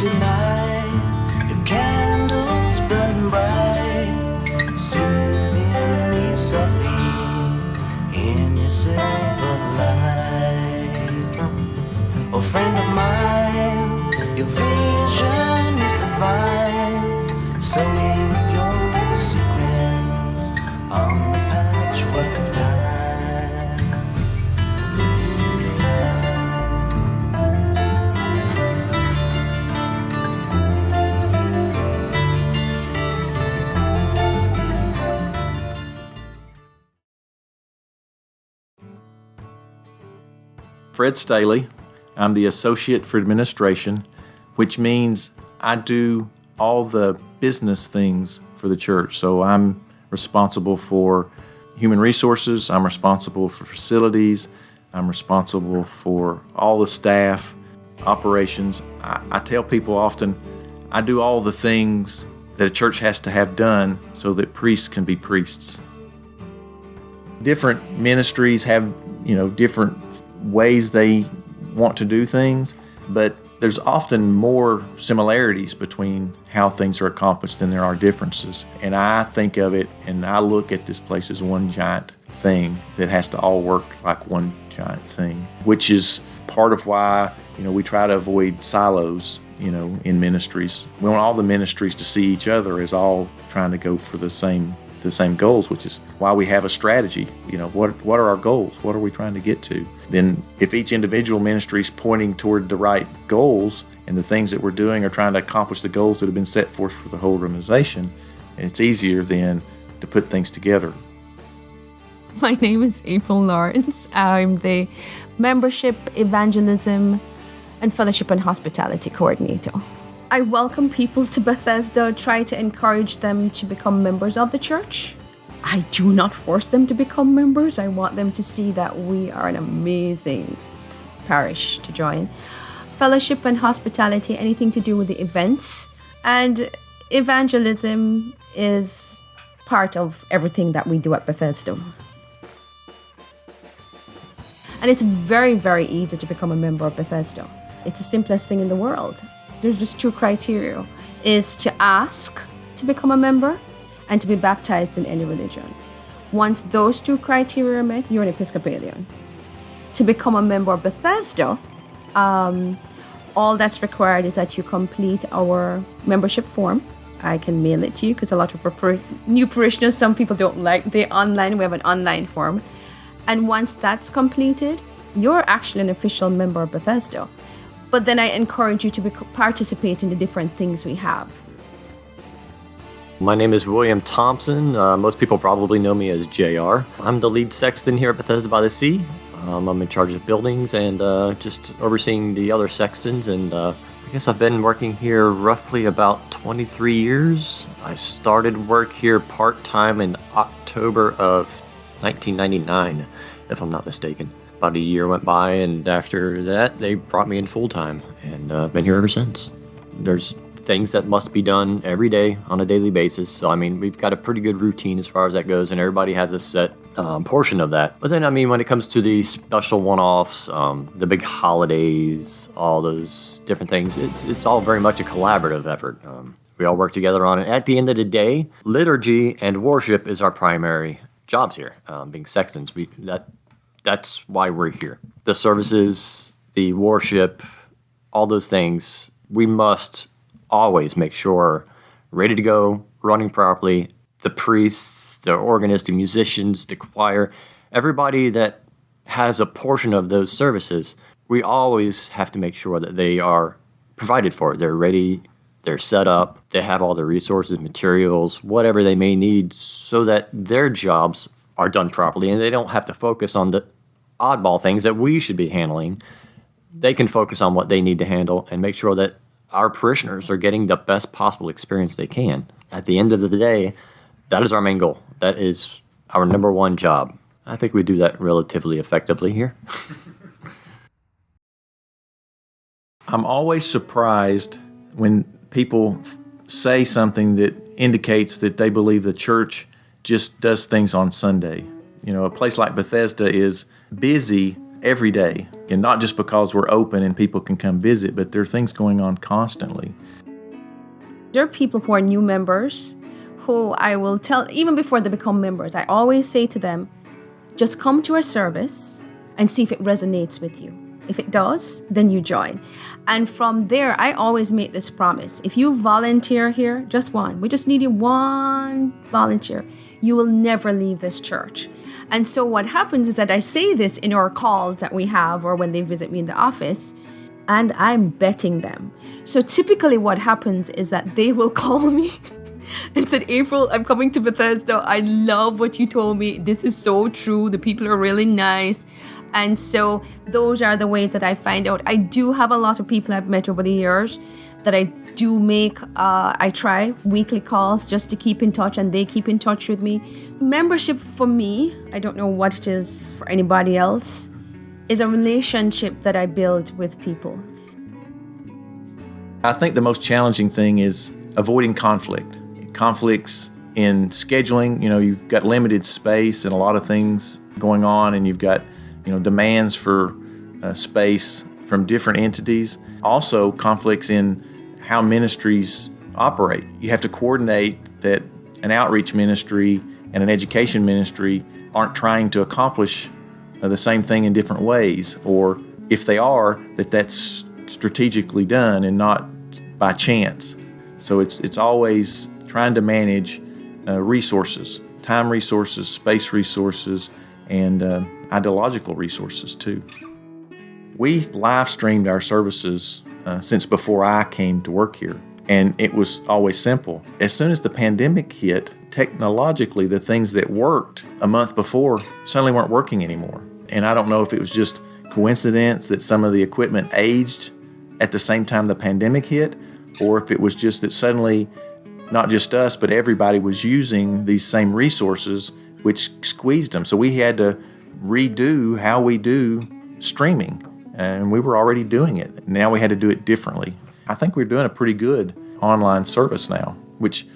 at night, your candles burn bright, soothing me softly in your silver light. Oh, friend of mine, your vision is divine, sewing your sequins on the patchwork of time. Fred Staley. I'm the Associate for Administration, which means I do all the business things for the church. So I'm responsible for human resources, I'm responsible for facilities, I'm responsible for all the staff, operations. I tell people often, I do all the things that a church has to have done so that priests can be priests. Different ministries have, different ways they want to do things, but there's often more similarities between how things are accomplished than there are differences. And I think of it and I look at this place as one giant thing that has to all work like one giant thing, which is part of why, we try to avoid silos, in ministries. We want all the ministries to see each other as all trying to go for the same goals, which is why we have a strategy. What are our goals? What are we trying to get to? Then if each individual ministry is pointing toward the right goals and the things that we're doing are trying to accomplish the goals that have been set forth for the whole organization, it's easier then to put things together. My name is April Lawrence. I'm the Membership, Evangelism, and Fellowship and Hospitality Coordinator. I welcome people to Bethesda, try to encourage them to become members of the church. I do not force them to become members. I want them to see that we are an amazing parish to join. Fellowship and hospitality, anything to do with the events. And evangelism is part of everything that we do at Bethesda. And it's very, very easy to become a member of Bethesda. It's the simplest thing in the world. There's just two criteria, is to ask to become a member and to be baptized in any religion. Once those two criteria are met, you're an Episcopalian. To become a member of Bethesda, all that's required is that you complete our membership form. I can mail it to you because a lot of new parishioners, some people don't like the online. We have an online form. And once that's completed, you're actually an official member of Bethesda. But then I encourage you to participate in the different things we have. My name is William Thompson. Most people probably know me as JR. I'm the lead sexton here at Bethesda-by-the-Sea. I'm in charge of buildings and just overseeing the other sextons. And I guess I've been working here roughly about 23 years. I started work here part-time in October of 1999, if I'm not mistaken. About a year went by, and after that, they brought me in full-time, and I've been here ever since. There's things that must be done every day on a daily basis, so we've got a pretty good routine as far as that goes, and everybody has a set portion of that. But then, when it comes to the special one-offs, the big holidays, all those different things, it's all very much a collaborative effort. We all work together on it. At the end of the day, liturgy and worship is our primary jobs here, being sextons. That's why we're here. The services, the worship, all those things, we must always make sure ready to go, running properly. The priests, the organist, the musicians, the choir, everybody that has a portion of those services, we always have to make sure that they are provided for. They're ready, they're set up, they have all the resources, materials, whatever they may need so that their jobs are done properly and they don't have to focus on the oddball things that we should be handling. They can focus on what they need to handle and make sure that our parishioners are getting the best possible experience they can. At the end of the day, that is our main goal. That is our number one job. I think we do that relatively effectively here. I'm always surprised when people say something that indicates that they believe the church just does things on Sunday. A place like Bethesda is busy every day. And not just because we're open and people can come visit, but there are things going on constantly. There are people who are new members who I will tell, even before they become members, I always say to them, just come to our service and see if it resonates with you. If it does, then you join. And from there, I always make this promise. If you volunteer here, just one, we just need you one volunteer, you will never leave this church. And so what happens is that I say this in our calls that we have or when they visit me in the office, and I'm betting them. So typically what happens is that they will call me and said, April, I'm coming to Bethesda. I love what you told me. This is so true. The people are really nice. And so those are the ways that I find out. I do have a lot of people I've met over the years that I do make, I try weekly calls just to keep in touch, and they keep in touch with me. Membership for me, I don't know what it is for anybody else, is a relationship that I build with people. I think the most challenging thing is avoiding conflict. Conflicts in scheduling, you've got limited space and a lot of things going on, and you've got, demands for space from different entities. Also, conflicts in how ministries operate. You have to coordinate that an outreach ministry and an education ministry aren't trying to accomplish the same thing in different ways, or if they are, that's strategically done and not by chance. So it's always trying to manage resources, time resources, space resources, and ideological resources too. We live streamed our services since before I came to work here, and it was always simple. As soon as the pandemic hit, technologically, the things that worked a month before suddenly weren't working anymore. And I don't know if it was just coincidence that some of the equipment aged at the same time the pandemic hit, or if it was just that suddenly not just us, but everybody was using these same resources, which squeezed them. So we had to redo how we do streaming, and we were already doing it. Now we had to do it differently. I think we're doing a pretty good online service now, which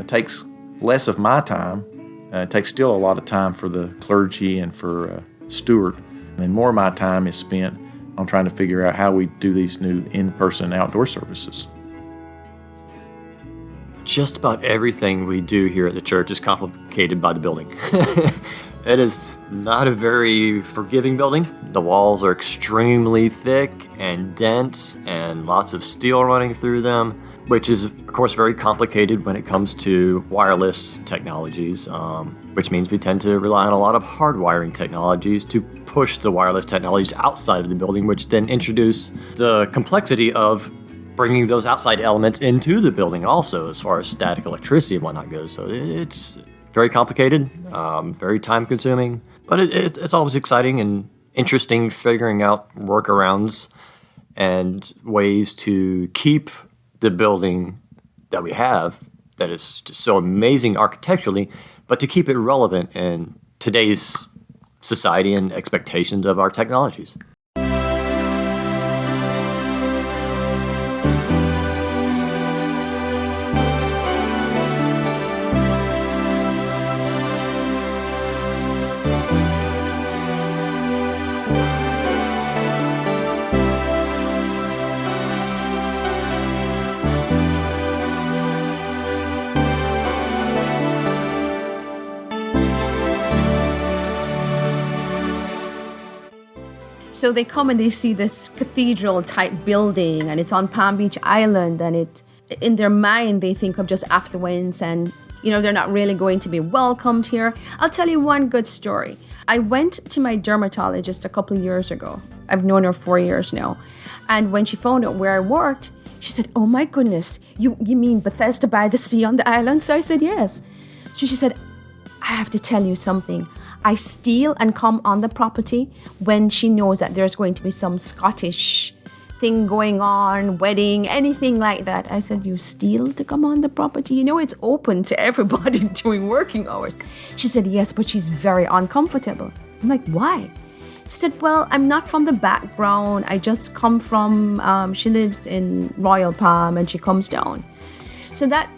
takes less of my time. It takes still a lot of time for the clergy and for Stuart, and more of my time is spent on trying to figure out how we do these new in-person outdoor services. Just about everything we do here at the church is complicated by the building. It is not a very forgiving building. The walls are extremely thick and dense and lots of steel running through them, which is, of course, very complicated when it comes to wireless technologies, which means we tend to rely on a lot of hardwiring technologies to push the wireless technologies outside of the building, which then introduce the complexity of bringing those outside elements into the building also, as far as static electricity and whatnot goes. So it's very complicated, very time-consuming, but it's always exciting and interesting figuring out workarounds and ways to keep the building that we have, that is just so amazing architecturally, but to keep it relevant in today's society and expectations of our technologies. So they come and they see this cathedral type building, and it's on Palm Beach Island, and it, in their mind, they think of just affluence, and they're not really going to be welcomed here. I'll tell you one good story. I went to my dermatologist a couple of years ago. I've known her 4 years now. And when she found out where I worked, she said, "Oh my goodness, you mean Bethesda-by-the-Sea on the island?" So I said, "Yes." So she said, "I have to tell you something. I steal and come on the property when she knows that there's going to be some Scottish thing going on, wedding, anything like that." I said, "You steal to come on the property? It's open to everybody during working hours." She said, "Yes, but she's very uncomfortable." I'm like, "Why?" She said, "Well, I'm not from the background. I just come from, she lives in Royal Palm and she comes down." So that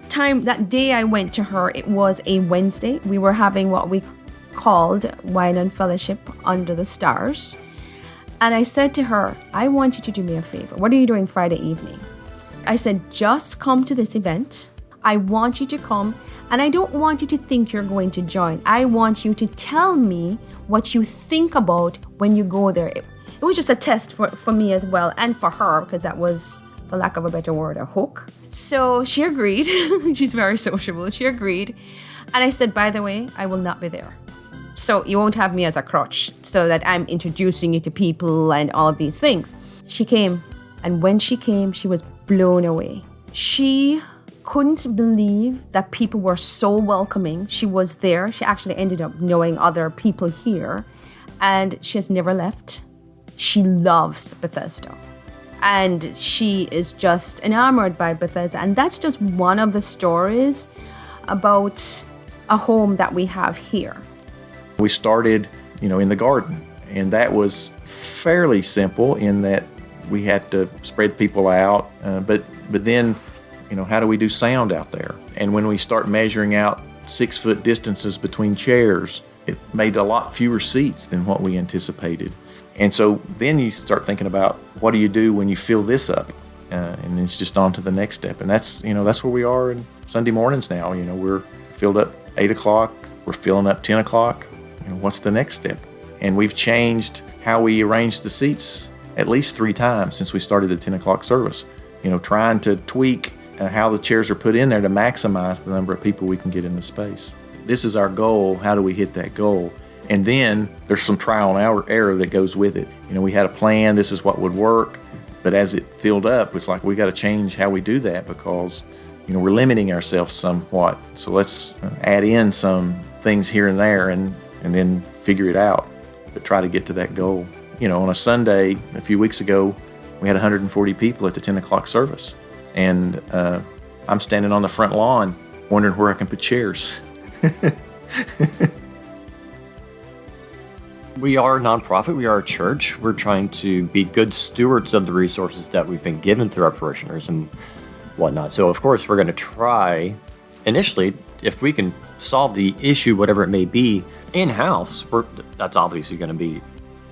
day I went to her, it was a Wednesday. We were having what we called Wine and Fellowship under the stars. And I said to her, I want you to do me a favor. What are you doing Friday evening? I said, just come to this event. I want you to come, and I don't want you to think you're going to join. I want you to tell me what you think about when you go there. It was just a test for me as well, and for her, because that was, for lack of a better word, a hook. So she agreed. She's very sociable. She agreed. And I said, by the way, I will not be there. So you won't have me as a crutch, so that I'm introducing you to people and all of these things. She came, and when she came, she was blown away. She couldn't believe that people were so welcoming. She was there. She actually ended up knowing other people here, and she has never left. She loves Bethesda, and she is just enamored by Bethesda. And that's just one of the stories about a home that we have here. We started, in the garden, and that was fairly simple in that we had to spread people out, but then, how do we do sound out there? And when we start measuring out 6-foot distances between chairs, it made a lot fewer seats than what we anticipated. And so then you start thinking about, what do you do when you fill this up? And it's just on to the next step. And that's where we are in Sunday mornings now. We're filled up 8 o'clock, we're filling up 10 o'clock. What's the next step? And we've changed how we arrange the seats at least 3 times since we started the 10 o'clock service. Trying to tweak how the chairs are put in there to maximize the number of people we can get in the space. This is our goal. How do we hit that goal? And then there's some trial and error that goes with it. We had a plan, this is what would work, but as it filled up, it's like we got to change how we do that because, we're limiting ourselves somewhat. So let's add in some things here and there and then figure it out, but try to get to that goal. On a Sunday, a few weeks ago, we had 140 people at the 10 o'clock service. And I'm standing on the front lawn wondering where I can put chairs. We are a nonprofit. We are a church. We're trying to be good stewards of the resources that we've been given through our parishioners and whatnot. So, of course, we're going to try, initially, if we can solve the issue, whatever it may be, in-house, that's obviously going to be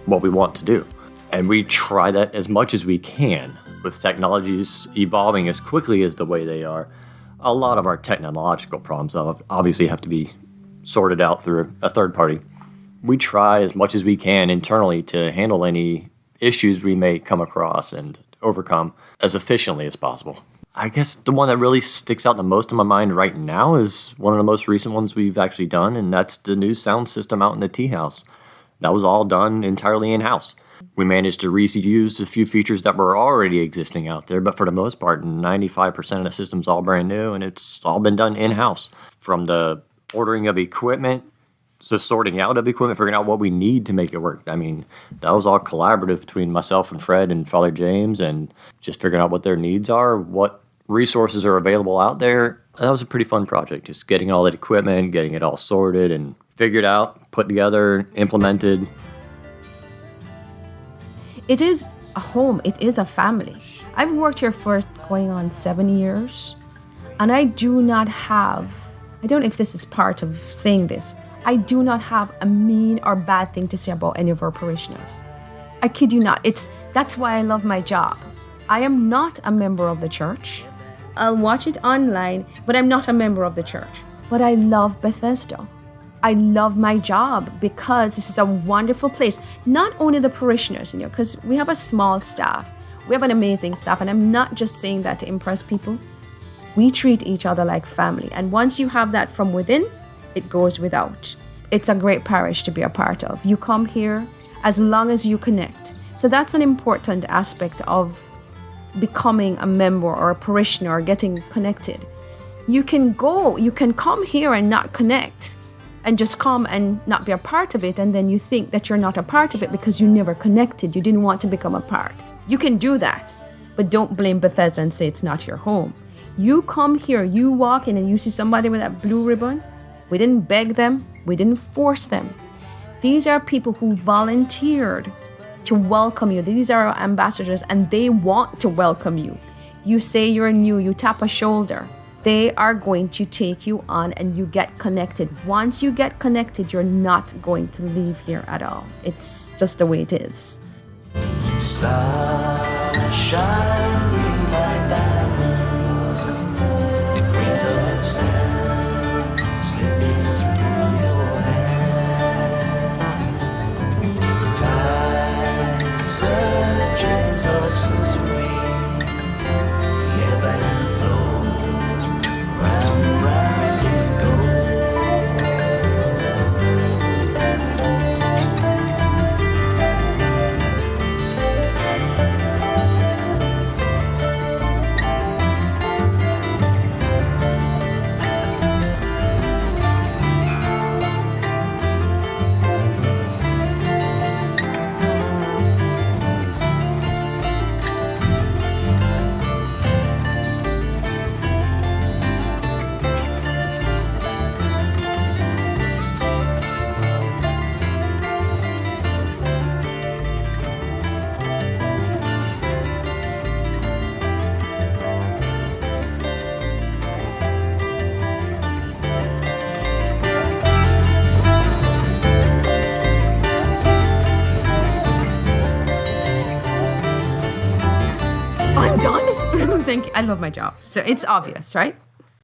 what we want to do. And we try that as much as we can. With technologies evolving as quickly as the way they are, a lot of our technological problems obviously have to be sorted out through a third party. We try as much as we can internally to handle any issues we may come across and overcome as efficiently as possible. I guess the one that really sticks out the most in my mind right now is one of the most recent ones we've actually done, and that's the new sound system out in the tea house. That was all done entirely in-house. We managed to reuse a few features that were already existing out there, but for the most part, 95% of the system's all brand new, and it's all been done in-house. From the ordering of equipment, to sorting out of equipment, figuring out what we need to make it work. I mean, that was all collaborative between myself and Fred and Father James, and just figuring out what their needs are, what resources are available out there. That was a pretty fun project, just getting all that equipment, getting it all sorted and figured out, put together, implemented. It is a home. It is a family. I've worked here for going on 7 years, and I don't know if this is part of saying this, I do not have a mean or bad thing to say about any of our parishioners. I kid you not. That's why I love my job. I am not a member of the church. I'll watch it online, but I'm not a member of the church. But I love Bethesda. I love my job because this is a wonderful place. Not only the parishioners, because we have a small staff. We have an amazing staff, and I'm not just saying that to impress people. We treat each other like family. And once you have that from within, it goes without. It's a great parish to be a part of. You come here as long as you connect. So that's an important aspect of becoming a member or a parishioner or getting connected. You can come here and not connect and just come and not be a part of it, and then you think that you're not a part of it because you never connected. You didn't want to become a part. You can do that, but don't blame Bethesda and say it's not your home. You come here, you walk in and you see somebody with that blue ribbon. We didn't beg them. We didn't force them. These are people who volunteered to welcome you. These are our ambassadors, and they want to welcome you. You say you're new, you tap a shoulder. They are going to take you on and you get connected. Once you get connected, you're not going to leave here at all. It's just the way it is. Stars shining like diamonds, the grains of sand slipping through your hand. Tide surges of sensory, ebb and flow, round and round it I'm done. I love my job. So it's obvious, right?